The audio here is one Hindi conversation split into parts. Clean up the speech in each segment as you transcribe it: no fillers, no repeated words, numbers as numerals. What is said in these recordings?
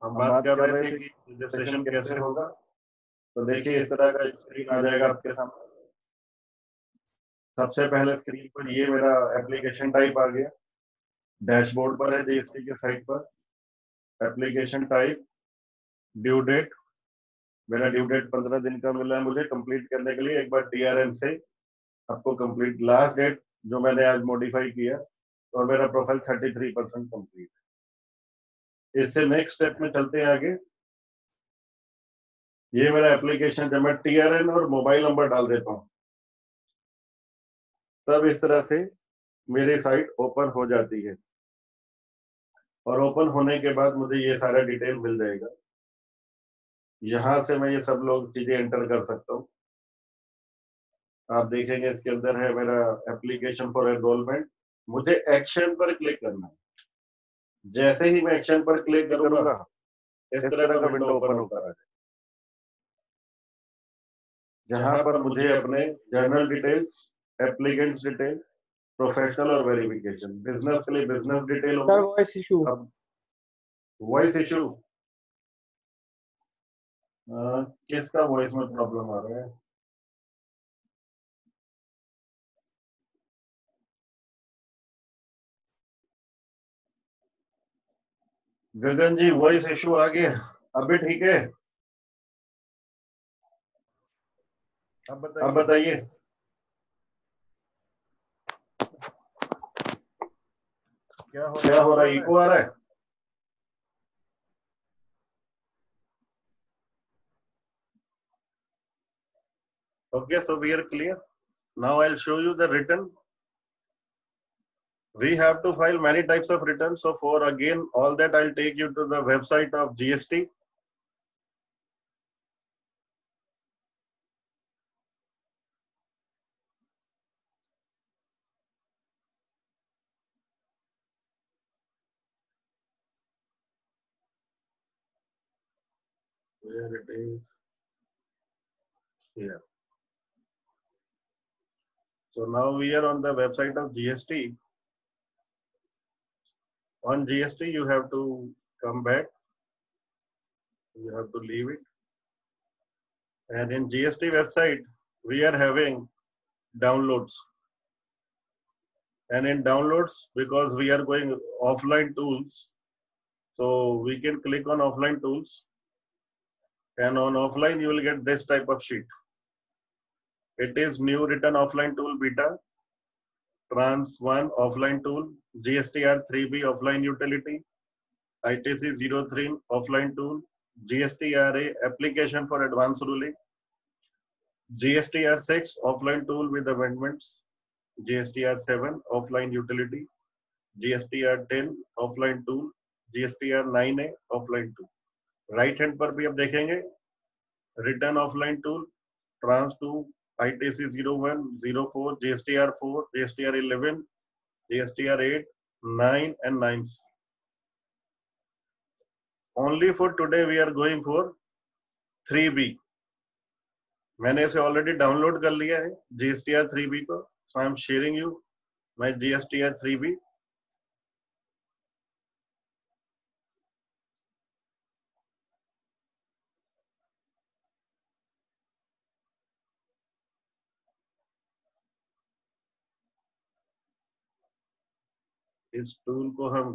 हम बात कर रहे थे कि रजिस्ट्रेशन कैसे होगा। तो देखिए इस तरह का स्क्रीन आ जाएगा आपके सामने। सबसे पहले स्क्रीन पर ये मेरा एप्लीकेशन टाइप आ गया, डैशबोर्ड पर है जीएसटी के साइट पर। एप्लीकेशन टाइप, ड्यू डेट, मेरा ड्यू डेट 15 दिन का मिला है मुझे कंप्लीट करने के लिए। एक बार डीआरएम से आपको कंप्लीट लास्ट डेट जो मैंने आज मॉडिफाई किया, और मेरा प्रोफाइल 33% कंप्लीट। इससे नेक्स्ट स्टेप में चलते हैं आगे। ये मेरा एप्लीकेशन, जब मैं टीआरएन और मोबाइल नंबर डाल देता हूँ तब इस तरह से मेरी साइट ओपन हो जाती है। और ओपन होने के बाद मुझे ये सारा डिटेल मिल जाएगा। यहां से मैं ये सब लोग चीजें एंटर कर सकता हूँ। आप देखेंगे इसके अंदर है मेरा एप्लीकेशन फॉर एनरोलमेंट। मुझे एक्शन पर क्लिक करना है। जैसे ही मैं एक्शन पर क्लिक करूंगा इस तरह का विंडो ओपन होकर आ जाएगा, जहां पर मुझे अपने journal details, applicants detail, professional और वेरिफिकेशन, बिजनेस के लिए बिजनेस डिटेल सर होगा। Voice issue. अब वॉइस इशू, किसका वॉइस में प्रॉब्लम आ रहा है? गगन जी वॉइस इशू आ गया, अभी ठीक है? अब बताइए। क्या हो रहा है? इको आ रहा है? Okay, so we are clear. Now I'll show you the return. We have to file many types of returns. So for again all that, I'll take you to the website of GST. Where it is here. So now we are on the website of GST. On GST, you have to come back. You have to leave it. And in GST website, we are having downloads. And in downloads, because we are going offline tools, so we can click on offline tools. And on offline, you will get this type of sheet. It is new written offline tool beta, trans 1 offline tool, GSTR 3B offline utility, ITC 03 offline tool, GSTRA application for advanced ruling, GSTR 6 offline tool with amendments, GSTR 7 offline utility, GSTR 10 offline tool, GSTR 9A offline tool. Right hand पर भी आप देखेंगे return offline tool, trans 2, ITC 01, 04, GSTR 4, GSTR 11, GSTR 8, 9 and 9C. Only for today we are going for 3B. मैंने इसे ऑलरेडी डाउनलोड कर लिया है GSTR 3B को, so I am sharing you my GSTR 3B. इस टूल को हम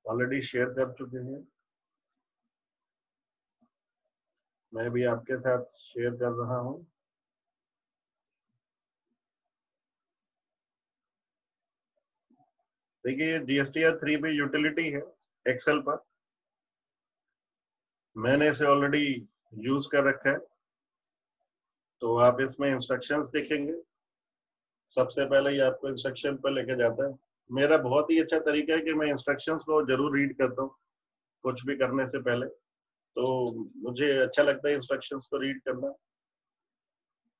ऑलरेडी शेयर कर चुके हैं, मैं भी आपके साथ शेयर कर रहा हूं। देखिए GSTR 3B यूटिलिटी है एक्सेल पर, मैंने इसे ऑलरेडी यूज कर रखा है। तो आप इसमें इंस्ट्रक्शंस देखेंगे, सबसे पहले ये आपको इंस्ट्रक्शन पर लेके जाता है। मेरा बहुत ही अच्छा तरीका है कि मैं इंस्ट्रक्शंस को जरूर रीड करता हूँ कुछ भी करने से पहले, तो मुझे अच्छा लगता है इंस्ट्रक्शंस को रीड करना।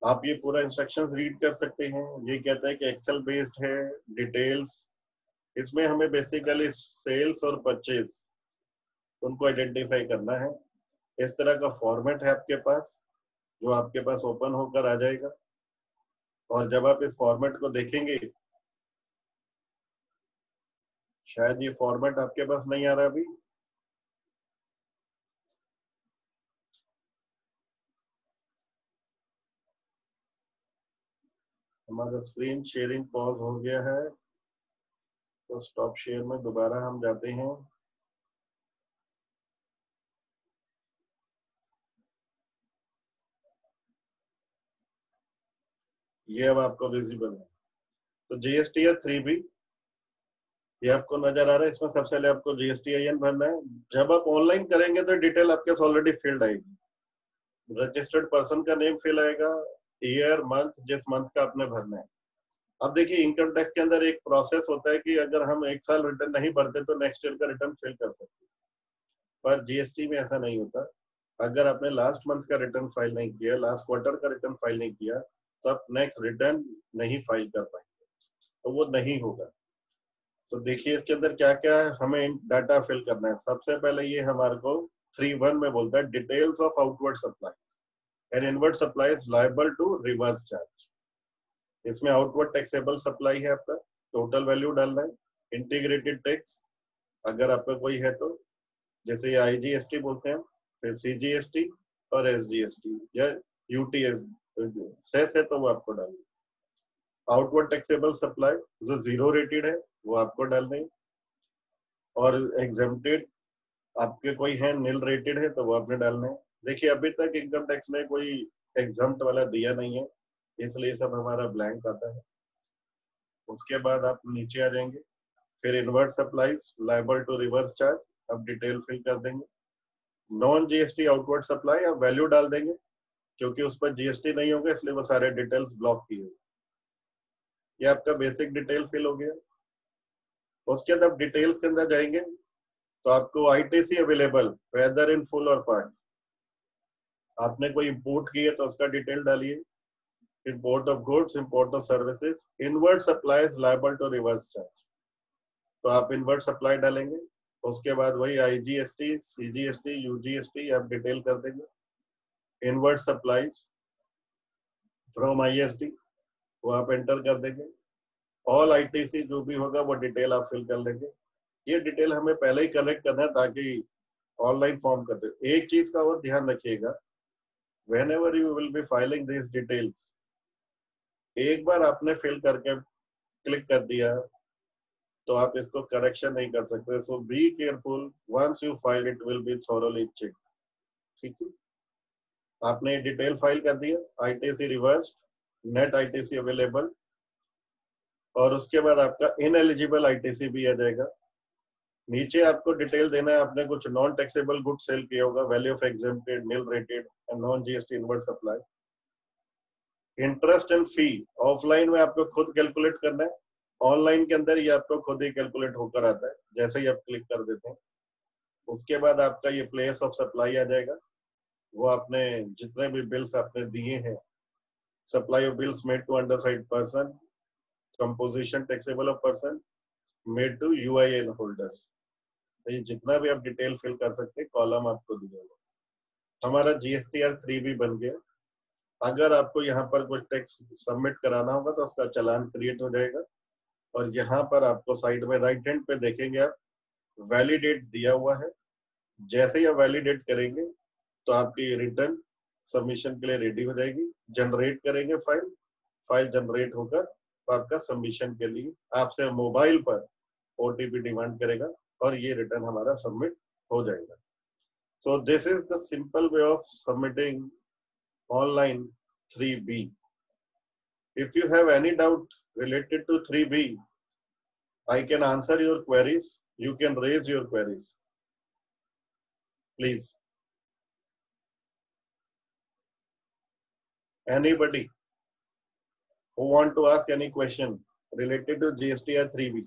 आप ये पूरा इंस्ट्रक्शंस रीड कर सकते हैं। ये कहता है कि एक्सेल बेस्ड है, डिटेल्स, इसमें हमें बेसिकली सेल्स और परचेज उनको आइडेंटिफाई करना है। इस तरह का फॉर्मेट है आपके पास, जो आपके पास ओपन होकर आ जाएगा। और जब आप इस फॉर्मेट को देखेंगे, शायद ये फॉर्मेट आपके पास नहीं आ रहा अभी, हमारा स्क्रीन शेयरिंग पॉज हो गया है, तो स्टॉप शेयर में दोबारा हम जाते हैं। ये अब आपको विजिबल है। तो जीएसटी या 3B ये आपको नजर आ रहा है। इसमें सबसे पहले आपको GSTIN भरना है। जब आप ऑनलाइन करेंगे तो डिटेल आपके पास ऑलरेडी फिल्ड आएगी। रजिस्टर्ड पर्सन का नेम फिल आएगा, ईयर मंथ, जिस मंथ का आपने भरना है। अब देखिए इनकम टैक्स के अंदर एक प्रोसेस होता है कि अगर हम एक साल रिटर्न नहीं भरते तो नेक्स्ट ईयर का रिटर्न फिल कर सकते हैं, पर जीएसटी में ऐसा नहीं होता। अगर आपने लास्ट मंथ का रिटर्न फाइल नहीं किया, लास्ट क्वार्टर का रिटर्न फाइल नहीं किया, तो आप नेक्स्ट रिटर्न नहीं फाइल कर पाएंगे, तो वो नहीं होगा। तो देखिए इसके अंदर क्या क्या हमें डाटा फिल करना है। सबसे पहले ये हमारे को 3.1 में बोलता है details of outward supply and inward supply is liable to reverse charge. इसमें आउटवर्ड टैक्सेबल सप्लाई है आपका, टोटल वैल्यू डालना है। इंटीग्रेटेड टैक्स अगर आपका कोई है तो, जैसे IGST बोलते हैं, फिर CGST और SGST या UTS सेस है तो वो आपको डालना है। आउटवर्ड टैक्सेबल सप्लाई जो 0 रेटेड है वो आपको डालना है, और एग्जेम्प्टेड आपके कोई है नील रेटेड है तो वो आपने डालना है। देखिए अभी तक इनकम टैक्स में कोई एग्जम्प्ट वाला दिया नहीं है, इसलिए सब हमारा ब्लैंक आता है। उसके बाद आप नीचे आ जाएंगे, फिर inward supplies liable to reverse charge, अब डिटेल फिल कर देंगे। नॉन GST आउटवर्ड सप्लाई आप वैल्यू डाल देंगे, क्योंकि उस पर GST नहीं होगा इसलिए वो सारे डिटेल्स ब्लॉक किए हुए। ये आपका बेसिक डिटेल फिल हो गया। उसके बाद आप डिटेल्स के अंदर जाएंगे तो आपको ITC available whether in full और पार्ट, आपने कोई इंपोर्ट किया तो उसका डिटेल डालिए। Import of goods, import of services, inward supply is liable to reverse charge, तो आप इनवर्ड सप्लाई डालेंगे। उसके बाद वही IGST, CGST, UGST आप डिटेल कर देंगे। इनवर्ड सप्लाईज फ्रॉम ISD वो आप एंटर कर देंगे। ऑल ITC जो भी होगा वो डिटेल आप फिल कर लेंगे। ये डिटेल हमें पहले ही कलेक्ट करना है ताकि ऑनलाइन फॉर्म कर दे। एक चीज का और ध्यान रखिएगा, whenever you will be filing these details, एक बार आपने फिल करके क्लिक कर दिया तो आप इसको करेक्शन नहीं कर सकते। So be careful, once you file it will be thoroughly check. ठीक है, आपने डिटेल फाइल कर दिया, ITC reversed, net ITC available, और उसके बाद आपका इनएलिजिबल ITC भी आ जाएगा। नीचे आपको डिटेल देना है, आपने कुछ नॉन टैक्सेबल गुड सेल किया होगा, value of exempted, nil rated and non GST inward supply. Interest and fee offline में आपको खुद कैलकुलेट करना है, ऑनलाइन के अंदर ये आपको खुद ही कैलकुलेट होकर आता है जैसे ही आप क्लिक कर देते हैं। उसके बाद आपका ये प्लेस ऑफ सप्लाई आ जाएगा, वो आपने जितने भी बिल्स आपने दिए हैं, supply of bills made to underside person, composition taxable of person, made to UIN holders, तो ये जितना भी आप डिटेल फिल कर सकते हैं कॉलम आपको दिया हुआ। हमारा GSTR 3B बन गया। अगर आपको यहाँ पर कुछ टैक्स सबमिट कराना होगा तो उसका चालान क्रिएट हो जाएगा, और यहाँ पर आपको साइड में राइट हैंड पे देखेंगे आप वैलिडेट दिया हुआ है। जैसे ही आप वैलिडेट करेंगे तो आपकी रिटर्न सबमिशन के लिए रेडी हो जाएगी। जनरेट करेंगे फाइल, फाइल जनरेट होकर तो आपका सबमिशन के लिए आपसे मोबाइल पर OTP डिमांड करेगा और ये रिटर्न हमारा सबमिट हो जाएगा। So this is the simple way of submitting online 3B. If you have any doubt related to 3B, I can answer your queries. You can raise your queries, please. Anybody who want to ask any question related to GSTR 3B?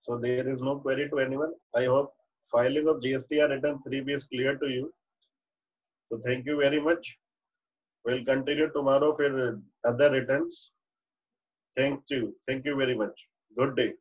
So there is no query to anyone. I hope filing of GSTR return 3B is clear to you. So thank you very much. We'll continue tomorrow for other returns. Thank you very much. Good day.